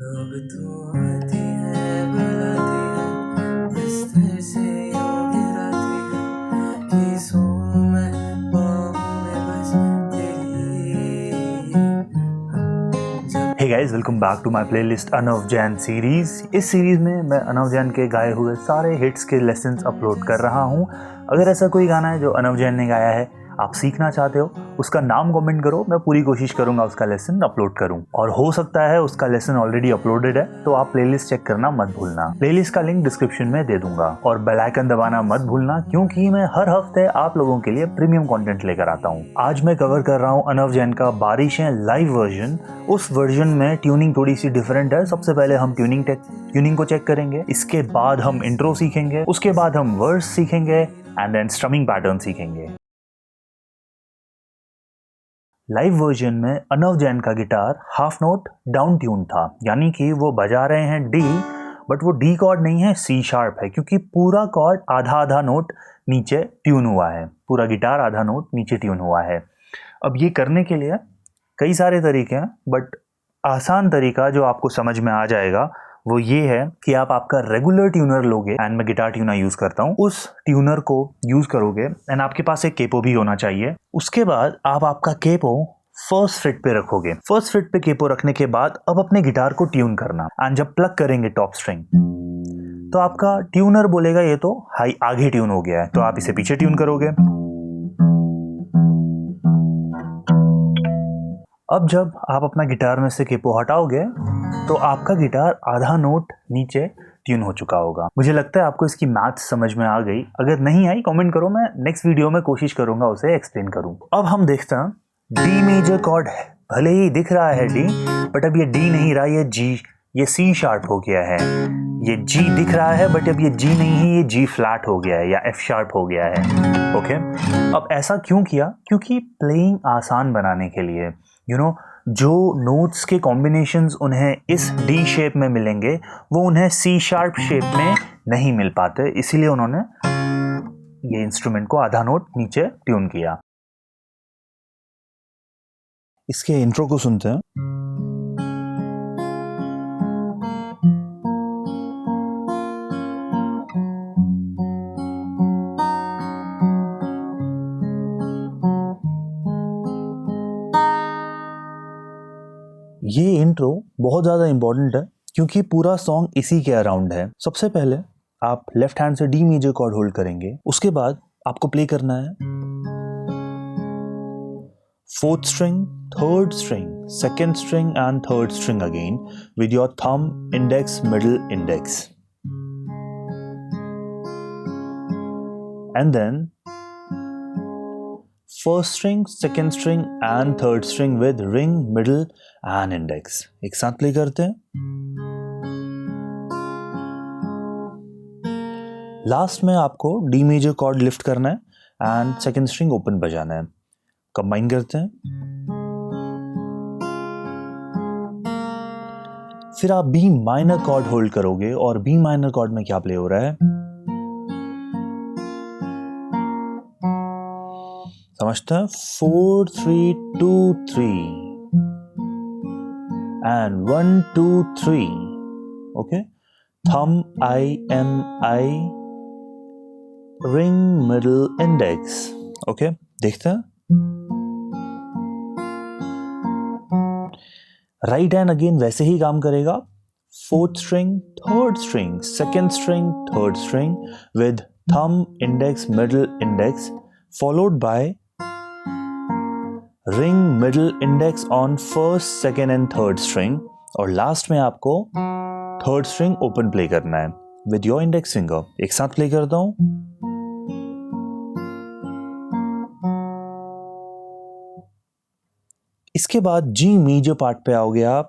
अब तू आती है बुलाती है बिस्तर से यूं गिराती है कि सोऊं मैं पाँव में बस तेरी जब hey guys, welcome back to my playlist Anav Jain series. इस सीरीज में मैं अनव जैन के गाए हुए सारे हिट्स के लेसन्स अपलोड कर रहा हूँ। अगर ऐसा कोई गाना है जो अनव जैन ने गाया है, आप सीखना चाहते हो, उसका नाम कमेंट करो। मैं पूरी कोशिश करूंगा उसका लेसन अपलोड करूं। और हो सकता है उसका लेसन ऑलरेडी अपलोडेड है, तो आप प्लेलिस्ट चेक करना मत भूलना। प्लेलिस्ट का लिंक डिस्क्रिप्शन में दे दूंगा और बेल आइकन दबाना मत भूलना, क्योंकि मैं हर हफ्ते आप लोगों के लिए प्रीमियम कंटेंट लेकर आता हूँ। आज मैं कवर कर रहा हूँ अनव जैन का बारिशें लाइव वर्जन। उस वर्जन में ट्यूनिंग थोड़ी सी डिफरेंट है। सबसे पहले हम ट्यूनिंग को चेक करेंगे, इसके बाद हम इंट्रो सीखेंगे, उसके बाद हम वर्स सीखेंगे एंड देन स्ट्रमिंग पैटर्न सीखेंगे। लाइव वर्जन में अनव जैन का guitar half note down tune था, यानी कि वो बजा रहे हैं डी, बट वो डी कॉर्ड नहीं है, सी शार्प है, क्योंकि पूरा कॉर्ड आधा आधा नोट नीचे ट्यून हुआ है। पूरा गिटार आधा नोट नीचे ट्यून हुआ है। अब ये करने के लिए कई सारे तरीके हैं, बट आसान तरीका जो आपको समझ में आ जाएगा वो ये है कि आप आपका रेगुलर ट्यूनर लोगे, एंड मैं गिटार ट्यूनर यूज करता हूँ, उस ट्यूनर को यूज करोगे एंड आपके पास एक केपो भी होना चाहिए। उसके बाद आप आपका केपो फर्स्ट फ्रेट पे रखोगे। फर्स्ट फ्रेट पे केपो रखने के बाद अब अपने गिटार को ट्यून करना, एंड जब प्लग करेंगे टॉप स्ट्रिंग, तो आपका ट्यूनर बोलेगा ये तो हाई आगे ट्यून हो गया है, तो आप इसे पीछे ट्यून करोगे। अब जब आप अपना गिटार में से केपो हटाओगे तो आपका गिटार आधा नोट नीचे ट्यून हो चुका होगा। मुझे लगता है आपको इसकी मैथ समझ में आ गई। अगर नहीं आई कमेंट करो, मैं नेक्स्ट वीडियो में कोशिश करूंगा उसे एक्सप्लेन करूं। अब हम देखते हैं डी मेजर कॉर्ड है, भले ही दिख रहा है डी, बट अब ये डी नहीं रहा, ये जी, ये सी शार्प हो गया है। ये जी दिख रहा है, बट अब ये जी नहीं है, ये जी फ्लैट हो गया है या एफ शार्प हो गया है। ओके, अब ऐसा क्यों किया? क्योंकि प्लेइंग आसान बनाने के लिए, जो नोट्स के कॉम्बिनेशंस उन्हें इस डी शेप में मिलेंगे वो उन्हें सी शार्प शेप में नहीं मिल पाते, इसीलिए उन्होंने ये इंस्ट्रूमेंट को आधा नोट नीचे ट्यून किया। इसके इंट्रो को सुनते हैं। ये इंट्रो बहुत ज़्यादा इंपॉर्टेंट है, क्योंकि पूरा सॉन्ग इसी के अराउंड है। सबसे पहले आप लेफ्ट हैंड से डी मेजर कॉर्ड होल्ड करेंगे, उसके बाद आपको प्ले करना है fourth string, third string, second string and third string again with your thumb, index, middle index, and then first string, second string and third string with ring, middle and index. एक साथ play करते हैं। Last में आपको D major cord lift करना है and second string open बजाना है। कंबाइन करते हैं। फिर आप बी माइनर कॉर्ड होल्ड करोगे, और बी माइनर कॉर्ड में क्या प्ले हो रहा है समझते हैं। 4 3 2 3 and 1 2 3। Okay, thumb, I, M, I, ring, middle, index. Okay, देखते हैं। राइट हैंड अगेन वैसे ही काम करेगा। Fourth string, third string, second string, third string with thumb, index, middle, index, followed by ring, middle, index on first, second and third string, और last में आपको third string open play करना है with your index finger. एक साथ play करता हूं। इसके बाद जी मेजर पार्ट पे आओगे आप।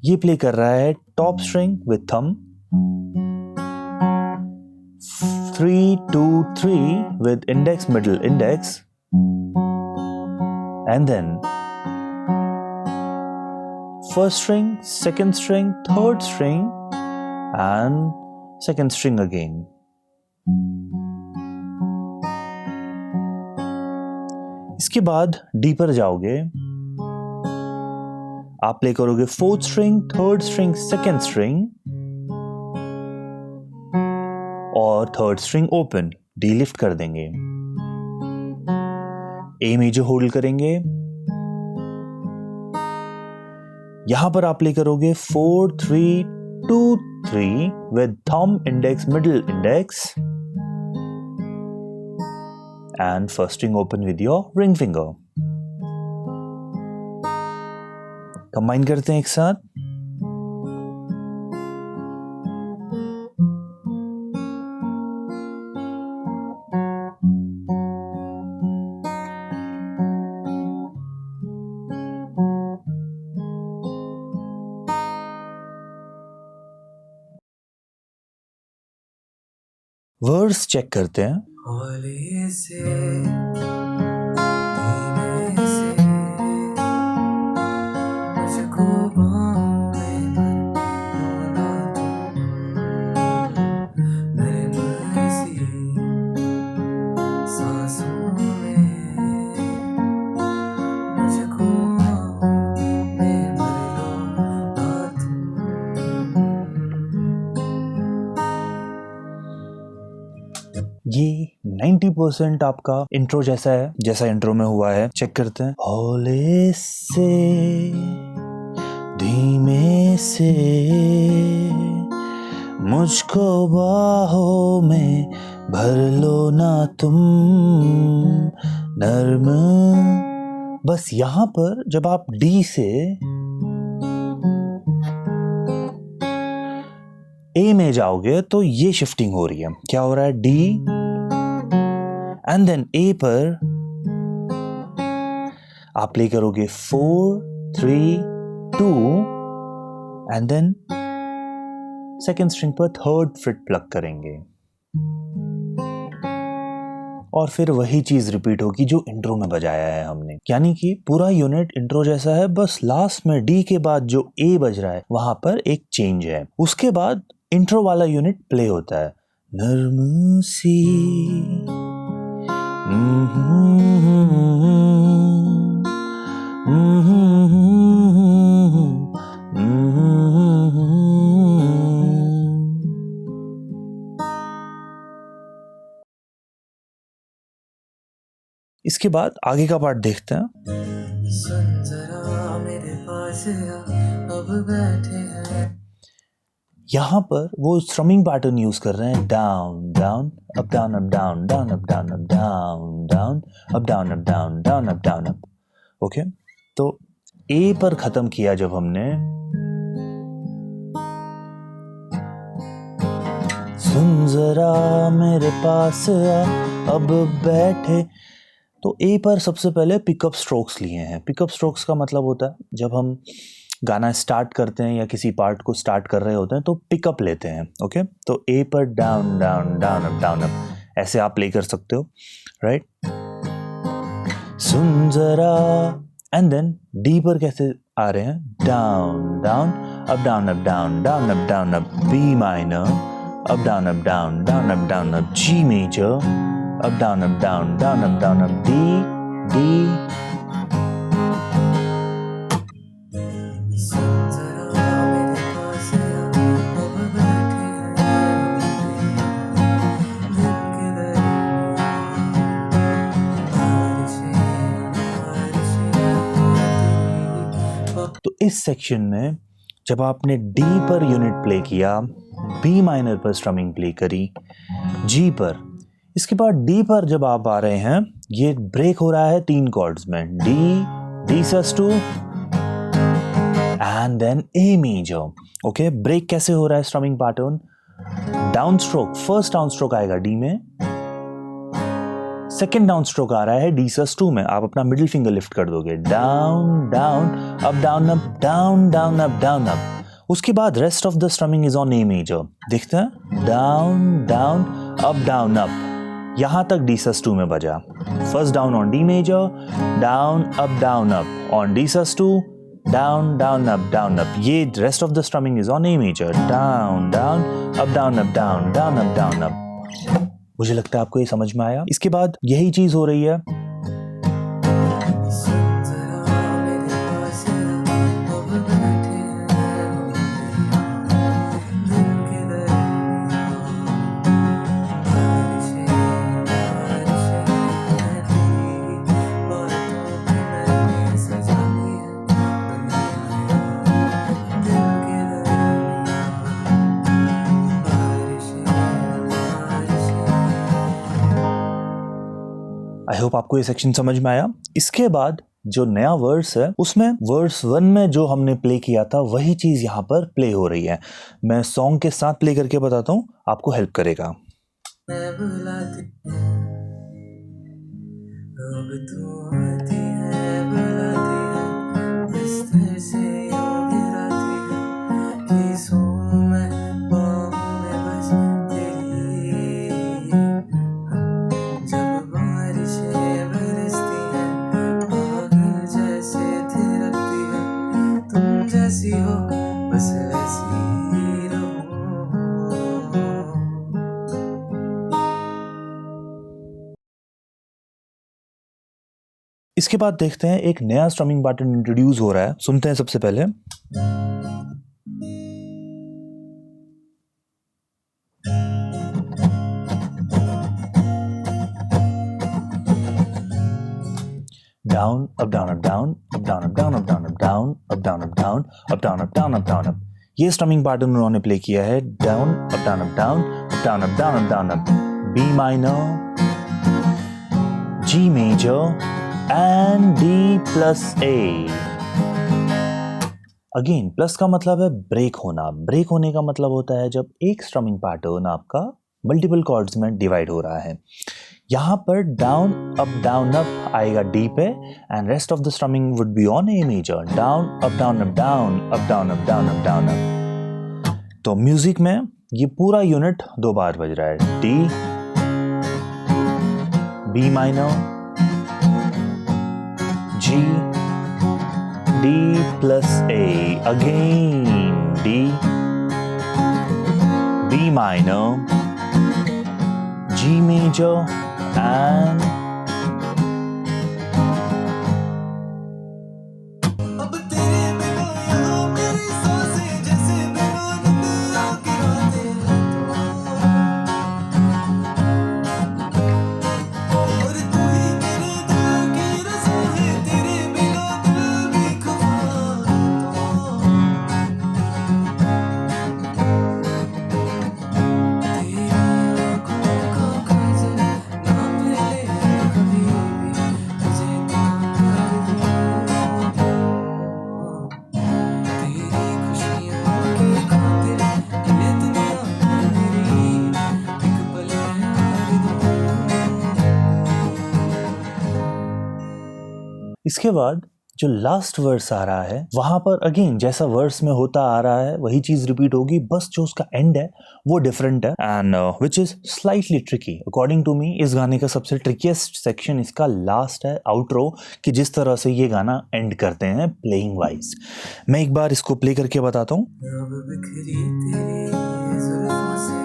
ये प्ले कर रहा है top string with thumb, 3 2 3 with index, middle, index, and then first string, second string, third string and second string again. इसके बाद डी पर जाओगे आप प्ले करोगे fourth string, third string, second string और third string open, D lift कर देंगे, ए major hold करेंगे, यहां पर आप प्ले करोगे 4 3 2 3 with thumb, index, middle index and first string open with your ring finger. Combine करते हैं एक साथ. वर्स चेक करते हैं. हौले से धीमे से मुझको बाहों में भर लो ना तुम, नरम सी सांसों में मुझको बाहों में भर लो ना तुम. ये 90% आपका इंट्रो जैसा है, जैसा इंट्रो में हुआ है. चेक करते हैं. हौले से धीमे से मुझको बाहों में भर लो ना तुम, नर्म. बस यहां पर जब आप डी से ए में जाओगे तो ये शिफ्टिंग हो रही है. क्या हो रहा है? डी एंड देन ए पर आप प्ले करोगे 4 3 2 एंड देन सेकेंड स्ट्रिंग पर थर्ड फ्रिट प्लग करेंगे और फिर वही चीज रिपीट होगी जो इंट्रो में बजाया है हमने. यानी कि पूरा यूनिट इंट्रो जैसा है, बस लास्ट में डी के बाद जो ए बज रहा है वहां पर एक चेंज है. उसके बाद इंट्रो वाला यूनिट प्ले होता है. नर्म सी इसके बाद आगे का पार्ट देखते हैं. सुन जरा मेरे पास आ, अब बैठे हैं. यहाँ पर वो स्ट्रमिंग पैटर्न यूज कर रहे हैं. Down down up down up down down up down up down down up down up down down up down up. Okay, तो ए पर खत्म किया जब हमने. सुन जरा मेरे पास आ, अब बैठे. तो ए पर सबसे पहले पिकअप स्ट्रोक्स लिए हैं. पिकअप स्ट्रोक्स का मतलब होता है जब हम गाना स्टार्ट करते हैं या किसी पार्ट को स्टार्ट कर रहे होते हैं तो पिकअप लेते हैं. ओके, तो ए पर down down down up down up ऐसे आप प्ले कर सकते हो, राइट. सुन जरा एंड देन डी पर कैसे आ रहे हैं? Down down up down up down down up down up. B minor up down up down down up down up. G major up down up down down up down up. D D तो इस section में जब आपने डी पर unit play किया, B minor पर strumming play करी, जी पर, इसके बाद डी पर जब आप आ रहे हैं ये ब्रेक हो रहा है 3 कॉर्ड्स में. D D sus2 and then A major. Okay, break कैसे हो रहा है strumming pattern? Down stroke, first down stroke आएगा डी में, सेकेंड डाउन स्ट्रोक आ रहा है डी sus2 में. आप अपना मिडिल फिंगर लिफ्ट कर दोगे. Down down up down up down down up down up. उसके बाद rest of the strumming is on A major. देखते हैं. Down down up down up. यहां तक डी sus2 में बजा. First down on D major, down up on D sus2, down down up. ये rest of the strumming is on A major. Down down up down up down down up down up. मुझे लगता है आपको ये समझ में आया. इसके बाद यही चीज हो रही है. आई होप आपको ये सेक्शन समझ में आया। इसके बाद जो नया वर्स है उसमें वर्स 1 में जो हमने प्ले किया था वही चीज यहाँ पर प्ले हो रही है। मैं सॉन्ग के साथ प्ले करके बताता हूँ, आपको हेल्प करेगा। मैं बुलाती अब तू आती है, बुलाती है, बिस्तर से यूं गिराती है कि सोऊं मैं बाहों में बस तेरी। जब बारिशें बरसती हैं पागल जैसे थिरकती है, तुम जैसी हो बस वैसी रहो। इसके बाद देखते हैं एक नया स्ट्रमिंग पैटर्न इंट्रोड्यूस हो रहा है, सुनते हैं सबसे पहले। Down, up, down, up, down, up, down, up, down, up, down, up, down, up, down, up, down, up, down, up, down, up, down, up. ये स्ट्रमिंग पैटर्न उन्होंने प्ले किया है। Down up down up down up down up down up down up, B minor, G major and D plus A. Again plus का मतलब है break होना। Break होने का मतलब होता है जब एक स्ट्रमिंग पैटर्न आपका मल्टीपल कॉर्ड्स में डिवाइड हो रहा है। यहाँ पर डाउन अप आएगा डी पे and rest of the strumming would be on A major. Down up down up down up down up down up down up. तो म्यूजिक में ये पूरा यूनिट 2 बार बज रहा है। D, B minor, G, D plus A, again D, B minor, G major and अब तेरे बिना यहाँ मेरी सांसें जैसे बिना नींद आके रातें और तू ही मेरे दिल की रज़ा है, तेरे बिना दिल भी खफा। तेरी आँखों का काजल ना मिले कभी भी, तुझे इतना कर दूँ। तेरी खुशियों की खातिर ये दुनिया मेरी एक पल यार दूँ। इसके बाद जो लास्ट वर्स आ रहा है वहां पर अगेन जैसा वर्स में होता आ रहा है वही चीज रिपीट होगी, बस जो उसका एंड है वो डिफरेंट है and which is slightly tricky according to me. इस गाने का सबसे ट्रिकीएस्ट सेक्शन इसका लास्ट है, आउटरो, कि जिस तरह से ये गाना एंड करते हैं प्लेइंग वाइज। मैं एक बार इसको प्ले करके बताता हूँ। अब बिखरी तेरी जुल्फों से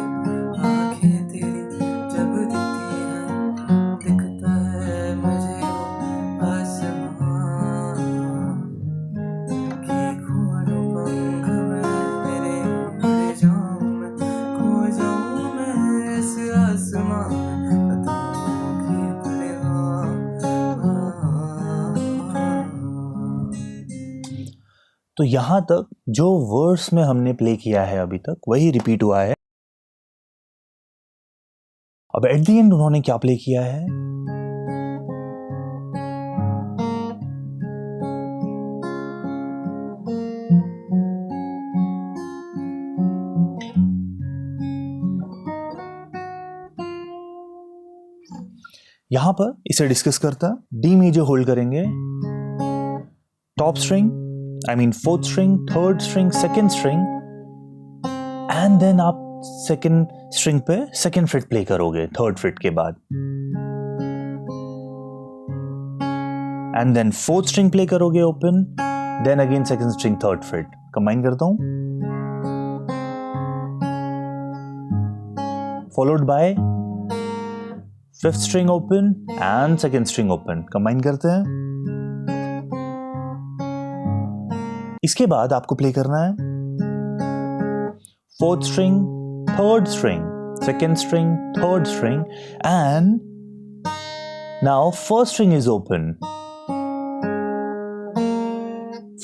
आँखें तेरी जब दिखती हैं, दिखता है मुझे वो आसमां कि खोलूं पंख मैं मेरे उड़ जाऊं मैं, खो जाऊं मैं इस आसमां में, बताऊं कि भले तो यहां तक जो वर्स में हमने प्ले किया है अभी तक वही रिपीट हुआ है। अब एट द एंड उन्होंने क्या प्ले किया है, यहां पर इसे डिस्कस करता है। डी मेजर होल्ड करेंगे, top string, I mean fourth string, third string, second string and then आप सेकेंड स्ट्रिंग पे सेकेंड फ्रेट प्ले करोगे थर्ड फ्रेट के बाद, and then fourth string play करोगे open, then again second string third fret. Combine करता हूं, followed by fifth string open and second string open. Combine करते हैं। इसके बाद आपको प्ले करना है fourth string, third string, second string, third string and now first string is open,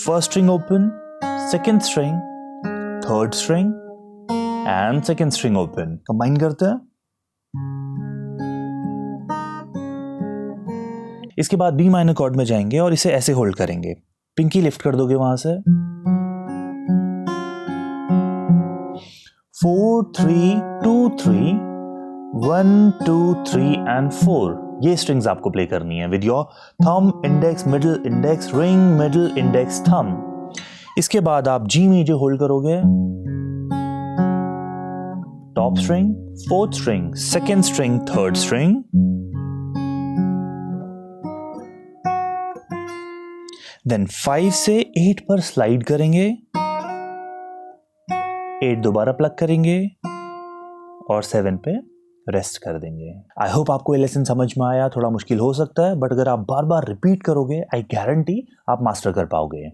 first string open, second string, third string and second string open. Combine करते हैं। इसके बाद बी माइनर कॉर्ड में जाएंगे और इसे ऐसे होल्ड करेंगे, पिंकी लिफ्ट कर दोगे वहां से, 4 3 2 3 1 2 3 एंड 4, ये स्ट्रिंग्स आपको प्ले करनी है with your thumb, index, middle index, ring, middle index, thumb. इसके बाद आप जी मेजर होल्ड करोगे, top string, fourth string, second string, third string, then 5 से 8 पर स्लाइड करेंगे, 8 दोबारा प्लग करेंगे और 7 पे रेस्ट कर देंगे। आई होप आपको ये लेसन समझ में आया। थोड़ा मुश्किल हो सकता है बट अगर आप बार बार रिपीट करोगे आई गारंटी आप मास्टर कर पाओगे।